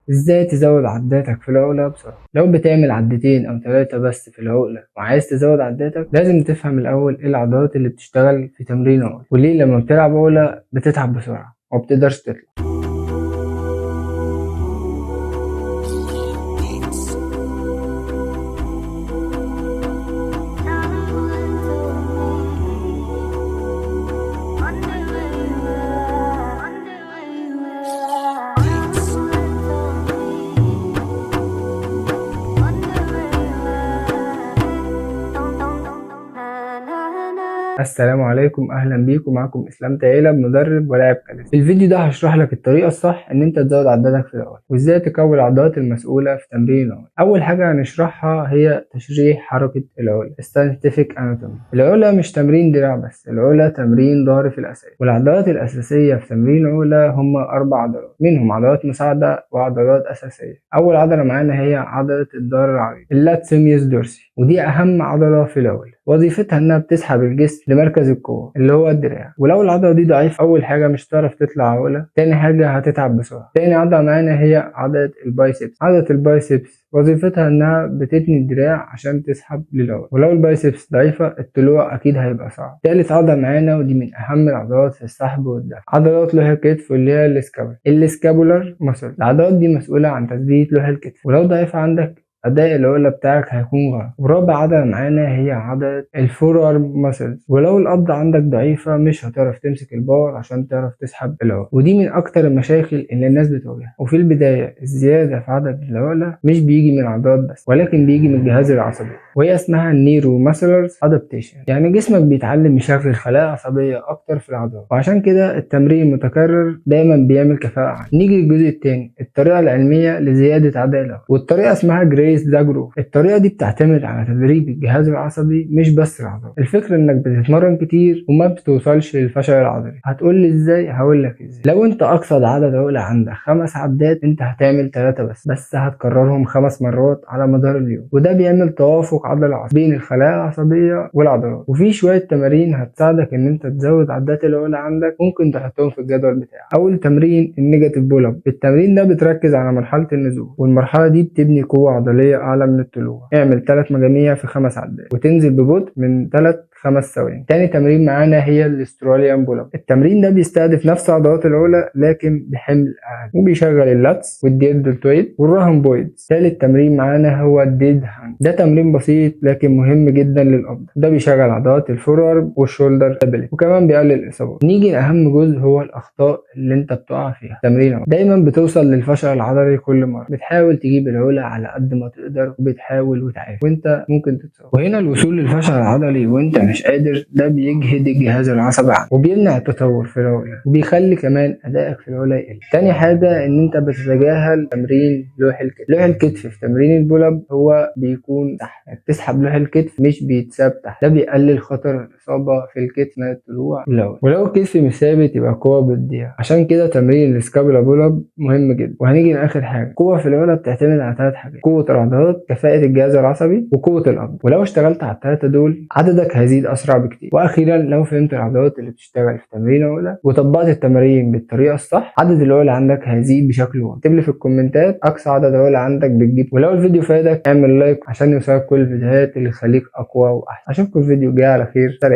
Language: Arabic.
ازاي تزود عداتك في العقلة بسرعة. لو بتعمل عدتين او 3 بس في العقلة وعايز تزود عداتك، لازم تفهم الاول ايه العضلات اللي بتشتغل في تمرين عقلة، وليه لما بتلعب عقلة بتتعب بسرعة ومبتقدرش تطلع. السلام عليكم، اهلا بيكم. معكم اسلام تعيلة، مدرب ولاعب كاليس. في الفيديو ده هشرح لك الطريقه الصح ان انت تزود عداتك في العقله، وازاي تقوي العضلات المسؤوله في تمرين العقله. اول حاجه هنشرحها هي تشريح حركه العقله، Scientific Anatomy. العقله مش تمرين دراع بس، العقله تمرين ظهر في الاساس. والعضلات الاساسيه في تمرين العقله هم 4 عضلات، منهم عضلات مساعده وعضلات اساسيه. اول عضله معانا هي عضله الظهر العريض، اللاتسيميوس دورسي، ودي اهم عضله في العقله. وظيفتها انها بتسحب الجسم لمركز القوه اللي هو الدراع. ولو العضله دي ضعيفه، اول حاجه مش هتعرف تطلع عقله، تاني حاجه هتتعب بسرعه. تاني عضله معانا هي عضله البايسبس. عضله البايسبس وظيفتها انها بتتني الدراع عشان تسحب للعقله، ولو البايسبس ضعيفه الطلوع اكيد هيبقى صعب. تالت عضله معانا ودي من اهم العضلات في السحب والدفع، عضلات لوح الكتف واللي هي السكابولار ماسل. العضلات دي مسؤوله عن تثبيت لوح الكتف، ولو ضعيفه عندك أداء العقلة بتاعك هيكون غلط. ورابع عضلة معانا هي عضلة الفور ارم ماسلز، ولو القبضة عندك ضعيفة مش هتعرف تمسك الباور عشان تعرف تسحب العقلة، ودي من أكتر المشاكل اللي الناس بتواجهها. وفي البداية الزيادة في عدد العقلة مش بيجي من العضلات بس، ولكن بيجي من الجهاز العصبي، وهي اسمها النيرو ماسلرز ادابتيشن. يعني جسمك بيتعلم يشغل خلايا عصبية أكتر في العضلات، وعشان كده التمرين المتكرر دايما بيعمل كفاءة عالية. نيجي للجزء التاني، الطريقة العلمية لزيادة عدد العقلة، والطريقة اسمها جروف. الطريقة دي بتعتمد على تدريب الجهاز العصبي مش بس العضلات. الفكرة انك بتتمرن كتير وما بتوصلش للفشل العضلي. هتقول لي ازاي؟ هقول لك ازاي. لو انت اقصى عدد عقلة عندك 5 عدات، انت هتعمل 3 بس هتكررهم 5 مرات على مدار اليوم، وده بيعمل توافق عضلي بين الخلايا العصبية والعضلات. وفي شوية تمارين هتساعدك ان انت تزود عدات العقلة عندك، ممكن تحطهم في الجدول بتاعك. اول تمرين النيجاتيف بول اب. التمرين ده بتركز على مرحلة النزول، والمرحلة دي بتبني قوة عضلية اعلى من الطلوع. اعمل 3 مجاميع في 5 عدات، وتنزل ببطء من 5 ثواني. تاني تمرين معانا هي الاستراليان بول اب. التمرين ده بيستهدف نفس عضلات العقلة لكن بحمل اقل، وبيشغل اللاتس والديلتويد والرهمبويد. تالت تمرين معانا هو الديد هاند. ده تمرين بسيط لكن مهم جدا للقبض، ده بيشغل عضلات الفور ارم والشولدر ستابيليتي، وكمان بيقلل الاصابات. نيجي لاهم جزء، هو الاخطاء اللي انت بتقع فيها تمرين. دايما بتوصل للفشل العضلي كل مره، بتحاول تجيب العقلة على قد ما تقدر، وبتحاول وتعافر وانت ممكن تتصاب. وهنا الوصول للفشل العضلي وانت مش قادر، ده بيجهد الجهاز العصبي عنك، وبيمنع التطور في العقلة، وبيخلي كمان ادائك في العقلة يقل. تاني حاجة ان انت بتتجاهل تمرين لوح الكتف. لوح الكتف في تمرين البول اب هو بيكون تحت، يعني بتسحب لوح الكتف مش بيتساب تحت، ده بيقلل خطر الاصابة في الكتف من الطلوع للعقلة. ولو الكتف مش ثابت يبقى القوة بتضيع، عشان كده تمرين السكابولا بول اب مهم جدا. وهنيجي لاخر حاجة، القوة في العقلة بتعتمد على 3 حاجات: قوة العضلات، كفاءة الجهاز العصبي، وقوة القبض. ولو اشتغلت على ال3 دول عددك هيزيد اسرع بكتير. واخيرا لو فهمت العضلات اللي بتشتغل في تمرين العقلة وطبقت التمارين بالطريقة الصح، عدد العقلة عندك هيزيد بشكل واضح. اكتب لي في الكومنتات اقصى عدد عقلة عندك بتجيب. ولو الفيديو فادك اعمل لايك عشان يوصلك كل الفيديوهات اللي تخليك اقوى واحسن. اشوفكم الفيديو الجاي على خير. سلام.